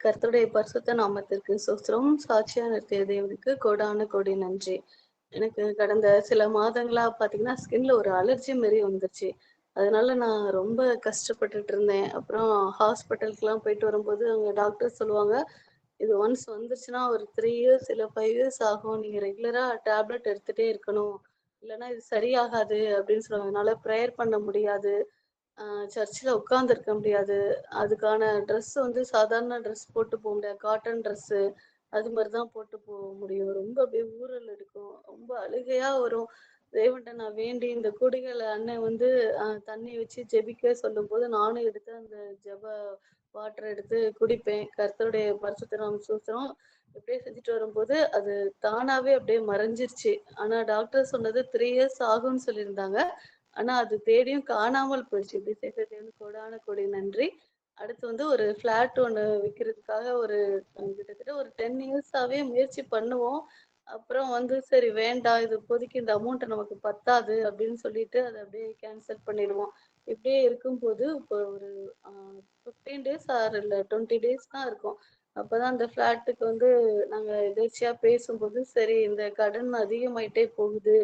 கர்த்தருடைய பரிசுத்த நாமத்திற்கு ஸ்தோத்திரம். சாட்சியா நிறுத்திய தேவனுக்கு கோடான கோடி நன்றி. எனக்கு கடந்த சில மாதங்களா பாத்தீங்கன்னா, ஸ்கின்ல ஒரு அலர்ஜி மாரி வந்துருச்சு. அதனால நான் ரொம்ப கஷ்டப்பட்டுட்டு இருந்தேன். அப்புறம் ஹாஸ்பிட்டலுக்குலாம் போயிட்டு வரும்போது, அங்க டாக்டர் சொல்லுவாங்க, "இது ஒன்ஸ் வந்துருச்சுன்னா ஒரு 3 இயர்ஸ் இல்ல 5 இயர்ஸ் ஆகும். நீங்க ரெகுலரா டேப்லெட் எடுத்துட்டே இருக்கணும். இல்லன்னா இது சரியாகாது" அப்படின்னு சொல்லுவாங்க. என்னால ப்ரேயர் பண்ண முடியாது. அ சர்ச்சுல உட்கார்ந்திருக்க முடியாது. அதுக்கான ட்ரெஸ் வந்து சாதாரண ட்ரெஸ் போட்டு போ முடியாது. காட்டன் ட்ரெஸ்ஸு அது மாரி தான் போட்டு போ முடியும். ரொம்ப அப்படியே ஊறல் எடுக்கும். ரொம்ப அழுகையா வரும். தேவன்ட்ட நான் வேண்டி இந்த குடிகள அண்ணன் வந்து தண்ணி வச்சு ஜெபிக்க சொல்லும்போது, நானும் எடுத்து அந்த ஜெப வாட்டர் எடுத்து குடிப்பேன். கர்த்தருடைய பரிசுத்த நாமம் ஸ்தோத்திரம். இப்படியே செஞ்சுட்டு வரும்போது, அது தானாவே அப்படியே மறைஞ்சிருச்சு. ஆனா டாக்டர் சொன்னது 3 இயர்ஸ் ஆகும்னு சொல்லியிருந்தாங்க. ஆனா அது தேடியும் காணாமல் போயிடுச்சு. இப்படி செய்த தேவனுக்கு கோடான கோடி நன்றி. அடுத்து வந்து ஒரு ஃப்ளாட் ஒண்ணு விக்கிறதுக்காக ஒரு கிட்டத்தட்ட ஒரு 10 இயர்ஸாவே முயற்சி பண்ணுவோம். அப்புறம் வந்து சரி வேண்டாம். இது இப்போதைக்கு இந்த அமௌண்ட் நமக்கு பத்தாது அப்படின்னு சொல்லிட்டு அத அப்படியே கேன்சல் பண்ணிடுவோம். இப்படியே இருக்கும்போது இப்போ ஒரு அ 15 டேஸ் ஆர் இல்ல 20 டேஸ் தான் இருக்கும். அப்பதான் அந்த ஃப்ளாட்டுக்கு வந்து நாங்க எதேர்ச்சியா பேசும்போது, சரி இந்த கடன் அதிகமாயிட்டே போகுது.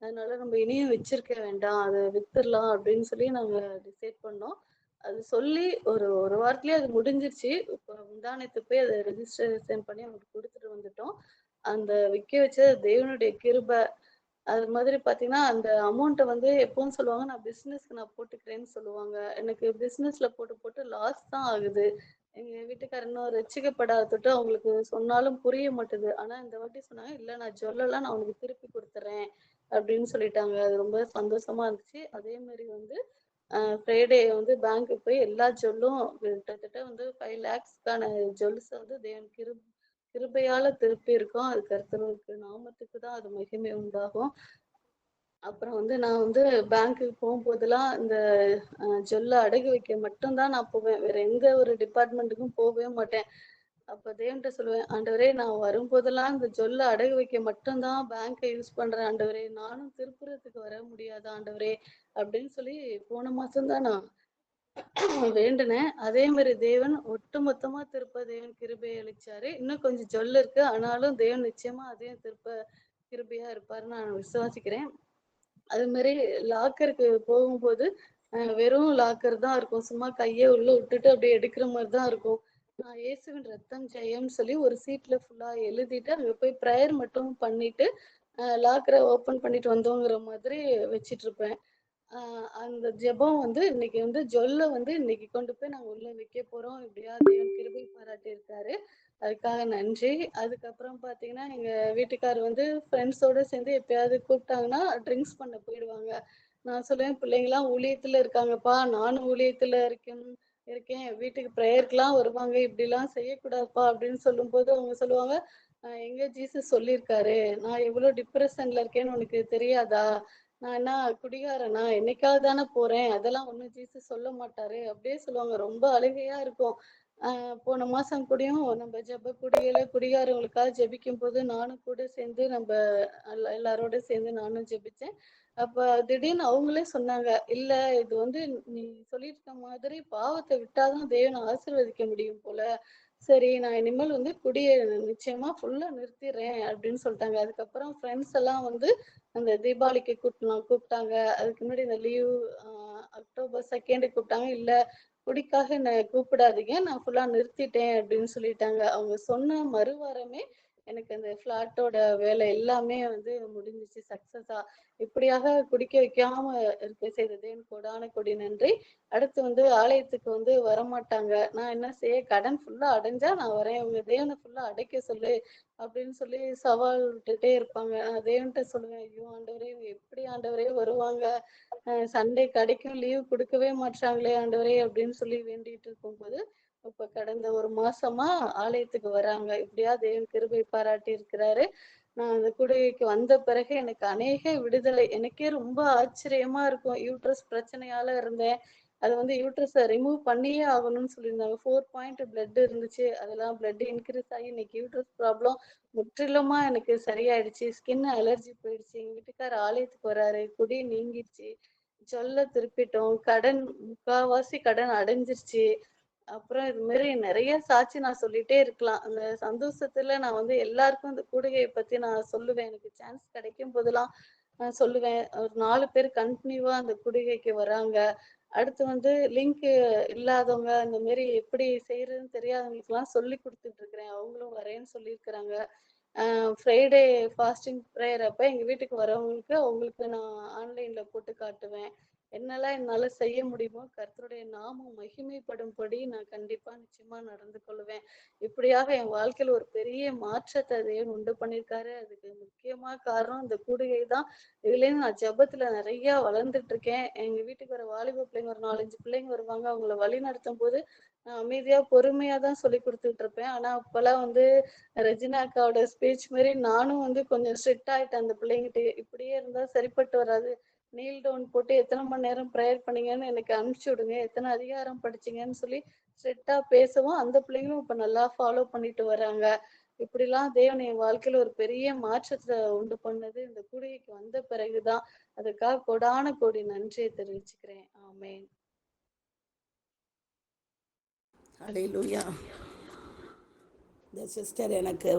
அதனால நம்ம இனியும் வச்சிருக்க வேண்டாம். அத வித்துரலாம் அப்படின்னு சொல்லி நாங்க டிசைட் பண்ணோம். அது சொல்லி ஒரு வாரத்திலேயே அது முடிஞ்சிருச்சு. இப்போ முந்தாநேத்து போய் அத ரெஜிஸ்ட்ரேஷன் பண்ணி அவங்களுக்கு குடுத்துட்டு வந்துட்டோம். அந்த விக்க வச்சது தேவனுடைய கிருப. அது மாதிரி பார்த்தீங்கன்னா, அந்த அமௌண்ட்ட வந்து எப்பவும் சொல்லுவாங்க, நான் பிசினஸ்க்கு நான் போட்டுக்கிறேன்னு சொல்லுவாங்க. எனக்கு பிசினஸ்ல போட்டு போட்டு லாஸ் தான் ஆகுது. எங்க வீட்டுக்காரர் இன்னும் ரட்சிக்கப்படாத தொட்டு அவங்களுக்கு சொன்னாலும் புரிய மாட்டுது. ஆனா இந்த வாட்டி சொன்னாங்க, "இல்ல நான் ஜுவல்லலாம் நான் உனக்கு திருப்பி குடுத்துர்றேன்." அப்படின்னு சொல்லிட்டாங்க. அது ரொம்ப சந்தோஷமா இருந்துச்சு. அதே மாரி வந்து ஃப்ரைடே வந்து பேங்க்குக்கு போய் எல்லா ஜுவல்லும் கிட்டத்தட்ட வந்து 5 லேக்ஸ்க்கான ஜுவல்ஸ வந்து தேவன் கிருபையால திருப்பியிருக்கோம். அது கர்த்தருக்கு நாமத்துக்கு தான் அது மகிமை உண்டாகும். அப்புறம் வந்து நான் வந்து பேங்க்குக்கு போம்போதெல்லாம் இந்த ஜுவல்ல அடகு வைக்க மட்டும் தான் நான் போவேன். வேற எந்த ஒரு டிபார்ட்மெண்ட்டுக்கும் போவே மாட்டேன். அப்ப தேவன்ட்ட சொல்லுவேன், "ஆண்டவரே நான் வரும்போதெல்லாம் இந்த ஜொல்ல அடகு வைக்க மட்டும் தான் பேங்க யூஸ் பண்றேன் ஆண்டவரே. நானும் திருப்புறத்துக்கு வர முடியாதா ஆண்டவரே?" அப்படின்னு சொல்லி போன மாசம் தான் நான் வேண்டுனேன். அதே மாரி தேவன் ஒட்டுமொத்தமா திருப்ப தேவன் கிருபை அளிச்சாரு. இன்னும் கொஞ்சம் ஜொல் இருக்கு. ஆனாலும் தேவன் நிச்சயமா அதையும் திருப்ப கிருபையா இருப்பாருன்னு நான் விசுவாசிக்கிறேன். அது மாரி லாக்கருக்கு போகும்போது, வெறும் லாக்கர் தான் இருக்கும். சும்மா கைய உள்ள விட்டுட்டு அப்படியே எடுக்கிற மாரி தான் இருக்கும். நான் இயேசுவின் ரத்தம் ஜெயம்னு சொல்லி ஒரு சீட்ல ஃபுல்லா எழுதிட்டு, அங்க போய் ப்ரேயர் மட்டும் பண்ணிட்டு, லாக்கர ஓப்பன் பண்ணிட்டு வந்தோங்கிற மாதிரி வச்சுட்டுருப்பேன். அ அந்த ஜெபம் வந்து இன்னைக்கு வந்து ஜொல்ல வந்து இன்னைக்கு கொண்டு போய் நாங்க உள்ள வைக்க போறோம். இப்படியா தேவன் கிருபை பாராட்டியிருக்காரு. அதுக்காக நன்றி. அதுக்கப்புறம் பார்த்தீங்கன்னா, எங்க வீட்டுக்காரர் வந்து ஃப்ரெண்ட்ஸோட சேர்ந்து எப்பயாவது கூப்பிட்டாங்கன்னா, ட்ரிங்க்ஸ் பண்ண போயிடுவாங்க. நான் சொல்லுவேன், "பிள்ளைங்கலாம் ஊழியத்துல இருக்காங்கப்பா, நானும் ஊழியத்துல இருக்கேன். வீட்டுக்கு ப்ரேயர்க்குலாம் வருவாங்க. இப்படிலாம் செய்யக்கூடாதுப்பா" அப்படின்னு சொல்லும்போது அவங்க சொல்லுவாங்க, எங்க ஜீசஸ் சொல்லியிருக்காரு. நான் எவ்வளோ டிப்ரஷன்ல இருக்கேன்னு உனக்கு தெரியாதா? நான் என்ன குடிகாரனா? என்னைக்காவது தானே போறேன். அதெல்லாம் ஒண்ணும் ஜீசஸ் சொல்ல மாட்டாரு." அப்படியே சொல்லுவாங்க. ரொம்ப அழுகையா இருக்கும். போன மாசம் கூடயும் நம்ம ஜெப குடியில குடிகாரங்களுக்காக ஜெபிக்கும்போது, நானும் கூட சேர்ந்து நம்ப எல்லாரோட சேர்ந்து நானும் ஜெபிச்சேன். அப்ப திடீர்னு அவங்களே சொன்னாங்க, "இல்ல இது வந்து நீ சொல்லியிருக்க மாதிரி பாவத்த விட்டா தான் தேவன ஆசீர்வதிக்க முடியும் போல. சரி நான் இனிமேல் வந்து குடிய நிச்சயமா ஃபுல்லா நிறுத்திர்றேன்." அப்படின்னு சொல்ட்டாங்க. அதுக்கப்புறம் ஃப்ரெண்ட்ஸ் எல்லாம் வந்து அந்த தீபாவளிக்கு கூப்பிட்டாங்க. அதுக்கு முன்னாடி இந்த லீவ் அ அக்டோபர் 2 கூப்பிட்டாங்க. "இல்ல குடிக்காக என்ன கூப்பிடாதீங்க. நான் ஃபுல்லா நிறுத்திட்டேன்" அப்படின்னு சொல்லிட்டாங்க. அவங்க சொன்ன மறுவாரமே எனக்கு அந்த ஃப்ளாட்டோட வேலை எல்லாமே வந்து முடிஞ்சுச்சு சக்சஸா. இப்படியாக குடிக்க வைக்காம இருக்க செய்த தேவனுக்கு கோடான கோடி நன்றி. அடுத்து வந்து ஆலயத்துக்கு வந்து வரமாட்டாங்க. நான் என்ன செய்ய கடன் ஃபுல்லா அடைஞ்சா நான் வரேன். உங்க தேவன ஃபுல்லா அடைக்க சொல்லு அப்படின்னு சொல்லி சவால் விட்டுட்டே இருப்பாங்க. நான் தேவன்ட்ட சொல்லுவேன், "ஐயோ ஆண்டவரே! இவங்க எப்படி ஆண்டவரே வருவாங்க? சண்டே கடைக்கும் லீவ் குடுக்கவே மாட்றாங்களே ஆண்டவரே!" அப்படின்னு சொல்லி வேண்டிட்டு இருக்கும்போது, இப்ப கடந்த 1 மாசமா ஆலயத்துக்கு வராங்க. இப்படியா தேவன் கிருபை பாராட்டி இருக்கிறாரு. நான் அந்த கூடுகைக்கு வந்த பிறகு எனக்கு அநேக விடுதலை. எனக்கே ரொம்ப ஆச்சரியமா இருக்கும். யூட்ரஸ் பிரச்சனையால இருந்தேன். அது வந்து யூட்ரஸ ரிமூவ் பண்ணியே ஆகணும்னு சொல்லியிருந்தாங்க. 4 பாயிண்ட் பிளட் இருந்துச்சு. அதெல்லாம் பிளட் இன்கிரீஸ் ஆகி இன்னைக்கு யூட்ரஸ் ப்ராப்ளம் முற்றிலுமா எனக்கு சரியாயிடுச்சு. ஸ்கின் அலர்ஜி போயிடுச்சு. எங்க வீட்டுக்காரர் ஆலயத்துக்கு வராரு. குடி நீங்கிருச்சு. சொல்ல திருப்பிட்டோம். கடன் முக்காவாசி கடன் அடைஞ்சிருச்சு. அப்புறம் இது மாரி நெறைய சாட்சி நான் சொல்லிட்டே இருக்கலாம். அந்த சந்தோஷத்துல நான் வந்து எல்லாருக்கும் இந்த கூடுகைய பத்தி நான் சொல்லுவேன். எனக்கு சான்ஸ் கிடைக்கும் போதெல்லாம் நான் சொல்லுவேன். ஒரு 4 பேர் கன்டினியூவா அந்த கூடுகைக்கு வராங்க. அடுத்து வந்து லிங்க் இல்லாதவங்க அந்த மாரி எப்படி செய்றதுன்னு தெரியாதவங்களுக்கெல்லாம் சொல்லிக் குடுத்துட்டு இருக்கிறேன். அவங்களும் வரேன்னு சொல்லியிருக்கிறாங்க. ஃப்ரைடே ஃபாஸ்டிங் ப்ரேயர் அப்ப எங்க வீட்டுக்கு வரவங்களுக்கு, அவங்களுக்கு நான் ஆன்லைன்ல போட்டு காட்டுவேன். என்னலாம் என்னால செய்ய முடியுமோ, கர்த்தருடைய நாமம் மகிமைப்படும்படி நான் கண்டிப்பா நிச்சயமா நடந்து கொள்ளுவேன். இப்படியாக என் வாழ்க்கையில ஒரு பெரிய மாற்றத்த தேவன் உண்டு பண்ணியிருக்காரு. அதுக்கு முக்கியமா காரணம் இந்த கூடுகை தான். இதுலயும் நான் ஜெபத்துல நெறையா வளர்ந்துட்டு இருக்கேன். எங்க வீட்டுக்கு வர வாலிப பிள்ளைங்க ஒரு 4, 5 பிள்ளைங்க வருவாங்க. அவங்கள வழிநடத்தும்போது, நான் அமைதியா, பொறுமையா தான் சொல்லிக் குடுத்துட்டு இருப்பேன். ஆனா, அப்பலாம் வந்து ரெஜினா அக்காவோட ஸ்பீச் மாரி நானும் வந்து கொஞ்சம் ஸ்ட்ரிக்ட் ஆயிட்டேன் அந்த பிள்ளைங்கிட்டயே. இப்படியே இருந்தா சரிப்பட்டு வராது. நீல் டவுன் போட்டு எத்தனை மணி நேரம் ப்ரேயர் பண்ணீங்கன்னு எனக்கு அனுப்பிச்சு விடுங்க. எத்தனை அதிகாரம் படிச்சீங்கன்னு சொல்லி ஸ்ட்ரிக்ட்டா பேசவும், அந்த பிள்ளைங்களும் இப்ப நல்லா ஃபாலோ பண்ணிட்டு வராங்க. இப்படிலாம் தேவன் என் வாழ்க்கையில ஒரு பெரிய மாற்றத்த உண்டு பண்ணது இந்த கூடுகைக்கு வந்த பிறகுதான். அதுக்காக கோடான கோடி நன்றிய தெரிவிச்சுக்கிறேன். ஆமென். ஹalleluya. இந்த சிஸ்டர் எனக்கு